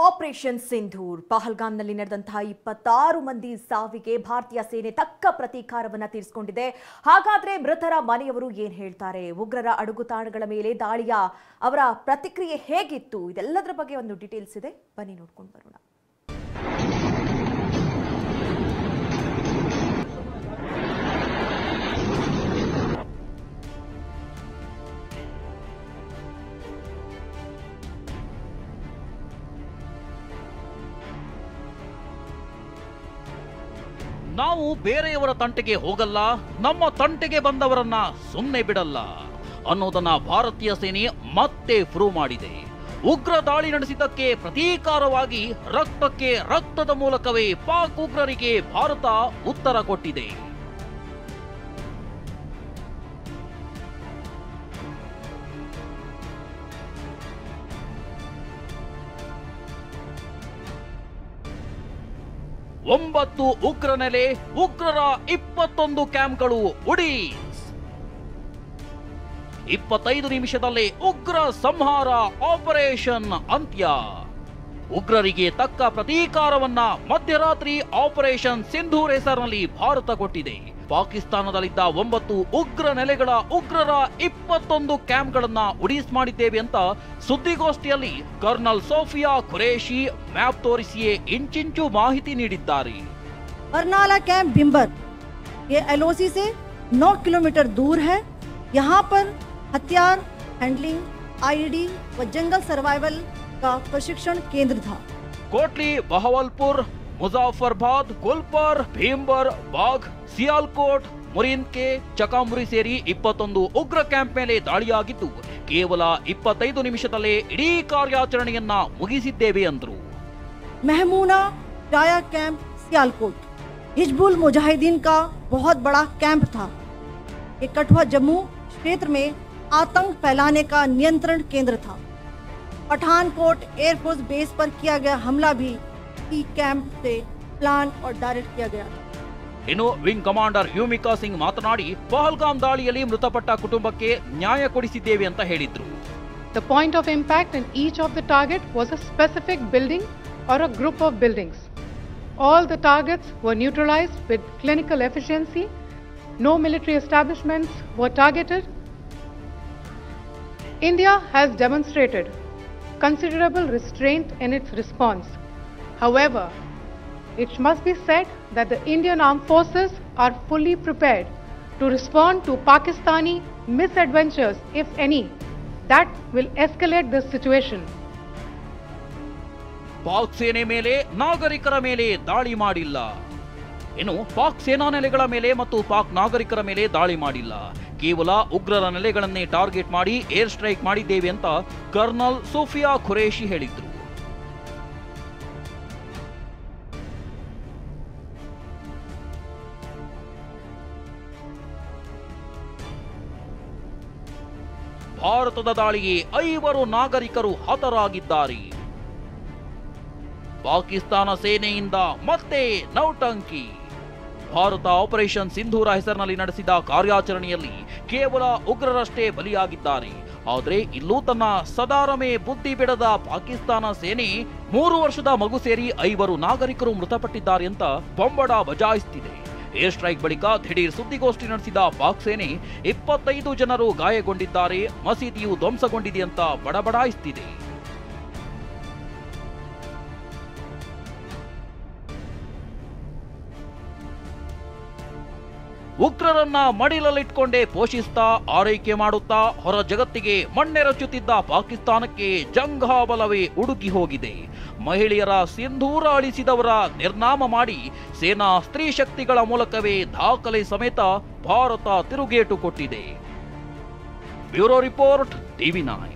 Operation Sindoor ಪಹಲ್ಗಾಮ್ನಲ್ಲಿ ನಡೆದಂತಹ 26 ಮಂದಿ ಸಾವಿಗೆ ಭಾರತೀಯ ಸೇನೆ ತಕ್ಕ ಪ್ರತೀಕಾರವನ್ನ ತೀರಿಸಿಕೊಂಡಿದೆ. ಹಾಗಾದ್ರೆ ಮೃತರ ಮನೆಯವರು ಏನ್ ಹೇಳ್ತಾರೆ? ಉಗ್ರರ ಅಡಗುತಾಣಗಳ ಮೇಲೆ ದಾಳಿಯ ಅವರ ಪ್ರತಿಕ್ರಿಯೆ ಹೇಗಿತ್ತು? ಇದೆಲ್ಲದರ ಬಗ್ಗೆ ಒಂದು ಡೀಟೇಲ್ಸ್ ಇದೆ, ಬನ್ನಿ ನೋಡ್ಕೊಂಡು ಬರೋಣ. ನಾವು ಬೇರೆಯವರ ತಂಟೆಗೆ ಹೋಗಲ್ಲ, ನಮ್ಮ ತಂಟೆಗೆ ಬಂದವರನ್ನ ಸುಮ್ಮನೆ ಬಿಡಲ್ಲ ಅನ್ನೋದನ್ನ ಭಾರತೀಯ ಸೇನೆ ಮತ್ತೆ ಪ್ರೂವ್ ಮಾಡಿದೆ. ಉಗ್ರ ದಾಳಿ ನಡೆಸಿದ್ದಕ್ಕೆ ಪ್ರತೀಕಾರವಾಗಿ ರಕ್ತಕ್ಕೆ ರಕ್ತದ ಮೂಲಕವೇ ಪಾಕ್ ಉಗ್ರರಿಗೆ ಭಾರತ ಉತ್ತರ ಕೊಟ್ಟಿದೆ. ಒಂಬತ್ತು ಉಗ್ರ ನೆಲೆ, ಉಗ್ರರ 21 ಕ್ಯಾಂಪ್ಗಳು ಉಡೀಸ್. 25 ನಿಮಿಷದಲ್ಲೇ ಉಗ್ರ ಸಂಹಾರ, ಆಪರೇಷನ್ ಅಂತ್ಯ. ಉಗ್ರರಿಗೆ ತಕ್ಕ ಪ್ರತೀಕಾರವನ್ನ ಮಧ್ಯರಾತ್ರಿ ಆಪರೇಷನ್ ಸಿಂಧೂರ್ ಹೆಸರಿನಲ್ಲಿ ಭಾರತ ಕೊಟ್ಟಿದೆ. ಪಾಕಿಸ್ತಾನದಲ್ಲಿದ್ದ 9 ಉಗ್ರ ನೆಲೆಗಳ ಉಗ್ರರ 21 ಕ್ಯಾಂಪ್ಗಳನ್ನ ಉಡೀಸ್ ಮಾಡಿದ್ದೇವೆ ಅಂತ ಸುದ್ದಿಗೋಷ್ಠಿಯಲ್ಲಿ ಕರ್ನಲ್ ಸೋಫಿಯಾ ಖುರೇಶಿ ಮ್ಯಾಪ್ ತೋರಿಸಿಯೇ ಇಂಚಿಂಚು ಮಾಹಿತಿ ನೀಡಿದ್ದಾರೆ. बरनाला कैंप भिम्बर ये एलओसी से 9 किलोमीटर दूर है. यहाँ पर हथियार हैंडलिंग, आईडी व जंगल सर्वाइवल का प्रशिक्षण केंद्र था. कोटली, बहवलपुर, मुजफ्फरबाद, गुलपर, भीमबर, बाघ, ಸಿಯಾಲ್ಕೋಟ್, ಮುರಿನ್ಕೆ, ಚಕಾಮುರಿ ಸೇರಿ 21 ಉಗ್ರ ಕ್ಯಾಂಪ್ ಮೇಲೆ ದಾಳಿಯಾಗಿದ್ದು ಕೇವಲ 25 ನಿಮಿಷದಲ್ಲೇ ಇಡೀ ಕಾರ್ಯಾಚರಣೆಯನ್ನ ಮುಗಿಸಿದ್ದೇವೆ ಅಂದ್ರು. महमूना टाया कैंप सियालकोट हिजबुल मुजाहिदीन का बहुत बड़ा कैंप था. ये कठुआ जम्मू क्षेत्र में आतंक फैलाने का नियंत्रण केंद्र था. पठानकोट एयरफोर्स बेस पर किया गया हमला भी इसी कैंप से प्लान और डायरेक्ट किया गया. ಇನ್ನು ವಿಂಗ್ ಕಮಾಂಡರ್ ಹ್ಯೂಮಿಕಾ ಸಿಂಗ್ ಮಾತನಾಡಿ ಪಹಲ್ಗಾಮ್ ದಾಳಿಯಲ್ಲಿ ಮೃತಪಟ್ಟ ಕುಟುಂಬಕ್ಕೆ ನ್ಯಾಯ ಕೊಡಿಸಿದ್ದೇವೆ ಅಂತ ಹೇಳಿದ್ರು. The point of impact in each of the target was a specific building or a group of buildings. All the targets were neutralized with clinical efficiency. No military establishments were targeted. India has demonstrated considerable restraint in its response. However, it must be said that the Indian armed forces are fully prepared to respond to Pakistani misadventures, if any, that will escalate this situation. Pak ಸೇನೆ ಮೇಲೆ, ನಾಗರಿಕರ ಮೇಲೆ ದಾಳಿ ಮಾಡಿಲ್ಲ. ಇನ್ನು ಪಾಕ್ ಸೇನಾ ನೆಲೆಗಳ ಮೇಲೆ ಮತ್ತು ಪಾಕ್ ನಾಗರಿಕರ ಮೇಲೆ ದಾಳಿ ಮಾಡಿಲ್ಲ. ಕೇವಲ ಉಗ್ರರ ನೆಲೆಗಳನ್ನೇ ಟಾರ್ಗೆಟ್ ಮಾಡಿ ಏರ್ ಸ್ಟ್ರೈಕ್ ಮಾಡಿದ್ದೇವೆ ಅಂತ ಕರ್ನಲ್ ಸೋಫಿಯಾ ಖುರೇಶಿ ಹೇಳಿದ್ರು. ಭಾರತದ ದಾಳಿಗೆ 5 ನಾಗರಿಕರು ಹತರಾಗಿದ್ದಾರೆ. ಪಾಕಿಸ್ತಾನ ಸೇನೆಯಿಂದ ಮತ್ತೆ ನೌಟಂಕಿ. ಭಾರತ ಆಪರೇಷನ್ ಸಿಂಧೂರ ಹೆಸರಿನಲ್ಲಿ ನಡೆಸಿದ ಕಾರ್ಯಾಚರಣೆಯಲ್ಲಿ ಕೇವಲ ಉಗ್ರರಷ್ಟೇ ಬಲಿಯಾಗಿದ್ದಾರೆ. ಆದರೆ ಇಲ್ಲೂ ತನ್ನ ಸದಾರಮೆ ಬುದ್ಧಿ ಬಿಡದ ಪಾಕಿಸ್ತಾನ ಸೇನೆ 3 ವರ್ಷದ ಮಗು ಸೇರಿ 5 ನಾಗರಿಕರು ಮೃತಪಟ್ಟಿದ್ದಾರೆ ಅಂತ ಬೊಂಬಡ ಬಜಾಯಿಸುತ್ತಿದೆ. ಏರ್ ಸ್ಟ್ರೈಕ್ ಬಳಿಕ ದಿಢೀರ್ ಸುದ್ದಿಗೋಷ್ಠಿ ನಡೆಸಿದ ಪಾಕ್ ಸೇನೆ 25 ಜನರು ಗಾಯಗೊಂಡಿದ್ದಾರೆ, ಮಸೀದಿಯು ಧ್ವಂಸಗೊಂಡಿದೆ ಅಂತ ಬಡಬಡಾಯಿಸುತ್ತಿದೆ. ಉಗ್ರರನ್ನ ಮಡಿಲಲ್ಲಿಟ್ಕೊಂಡೇ ಪೋಷಿಸ್ತಾ ಆರೈಕೆ ಮಾಡುತ್ತಾ ಹೊರ ಜಗತ್ತಿಗೆ ಮಣ್ಣೆರಚುತ್ತಿದ್ದ ಪಾಕಿಸ್ತಾನಕ್ಕೆ ಜಂಘಾಬಲವೇ ಉಡುಗಿ ಹೋಗಿದೆ. ಮಹಿಳೆಯರ ಸಿಂಧೂರ ಅಳಿಸಿದವರ ನಿರ್ನಾಮ ಮಾಡಿ ಸೇನಾ ಸ್ತ್ರೀ ಶಕ್ತಿಗಳ ಮೂಲಕವೇ ದಾಖಲೆ ಸಮೇತ ಭಾರತ ತಿರುಗೇಟು ಕೊಟ್ಟಿದೆ. Bureau report, TV9.